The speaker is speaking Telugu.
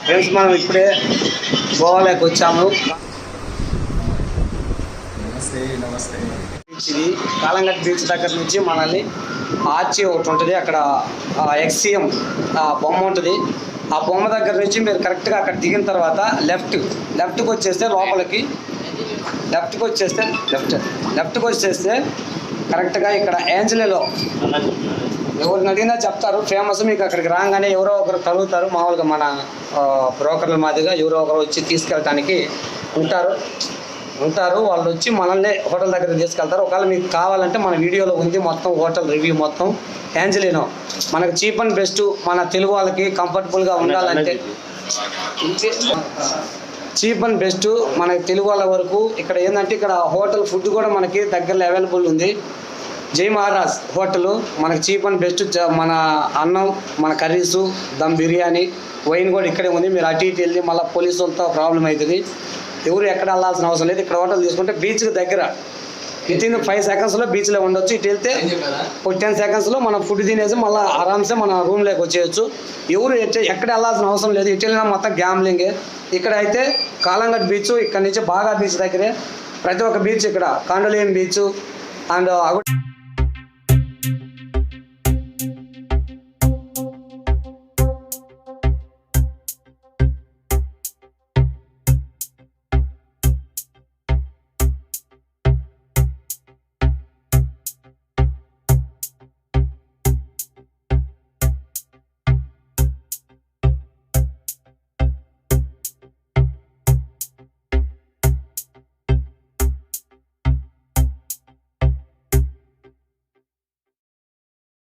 ఫ్రెండ్స్ మనం ఇప్పుడే గోవాలోకి వచ్చాము. నమస్తే. ఇది కాలంగట్ బీచ్ దగ్గర నుంచి మనల్ని ఆర్చి ఒకటి ఉంటుంది, అక్కడ ఎక్స్సీఎం బొమ్మ ఉంటుంది. ఆ బొమ్మ దగ్గర నుంచి మీరు కరెక్ట్గా అక్కడ దిగిన తర్వాత లెఫ్ట్కి వచ్చేస్తే లోపలికి లెఫ్ట్కి వచ్చేస్తే కరెక్ట్గా ఇక్కడ ఏంజలేలో ఎవరిని అడిగినా చెప్తారు ఫేమస్. మీకు అక్కడికి రాగానే ఎవరో ఒకరు కలుగుతారు, మామూలుగా మన బ్రోకర్ల మాదిరిగా ఎవరో ఒకరు వచ్చి తీసుకెళ్ళటానికి ఉంటారు. వాళ్ళు వచ్చి మనల్ని హోటల్ దగ్గర తీసుకెళ్తారు. ఒకవేళ మీకు కావాలంటే మన వీడియోలో ఉంది మొత్తం హోటల్ రివ్యూ మొత్తం. ఏంజలినో మనకు చీప్ అండ్ బెస్ట్, మన తెలుగు వాళ్ళకి కంఫర్టబుల్గా ఉండాలంటే చీప్ అండ్ బెస్ట్ మనకి తెలుగు వాళ్ళ వరకు. ఇక్కడ ఏంటంటే ఇక్కడ హోటల్ ఫుడ్ కూడా మనకి దగ్గరలో అవైలబుల్ ఉంది. జై మహారాజ్ హోటల్ మనకి చీప్ అండ్ బెస్ట్. మన అన్నం, మన కర్రీసు, దమ్ బిర్యానీ, వైన్ కూడా ఇక్కడే ఉంది. మీరు అటు ఇటు వెళ్ళి మళ్ళీ పోలీసు వాళ్ళతో ప్రాబ్లం అవుతుంది. ఎవరు ఎక్కడ వెళ్ళాల్సిన అవసరం లేదు. ఇక్కడ హోటల్ తీసుకుంటే బీచ్కి దగ్గర వితిన్ 5 secondsలో బీచ్లో ఉండొచ్చు. ఇటు వెళ్తే ఒక 10 secondsలో మనం ఫుడ్ తినేసి మళ్ళీ ఆరామ్సే మన రూమ్లోకి వచ్చేయచ్చు. ఎవరు ఎక్కడ వెళ్ళాల్సిన అవసరం లేదు. ఇటు వెళ్ళినా మొత్తం గ్యాంబ్లింగే. ఇక్కడ అయితే కాలంగట్ బీచ్, ఇక్కడ నుంచి బాగా బీచ్ దగ్గరే ప్రతి ఒక్క బీచ్, ఇక్కడ కాండోలియం బీచ్ అండ్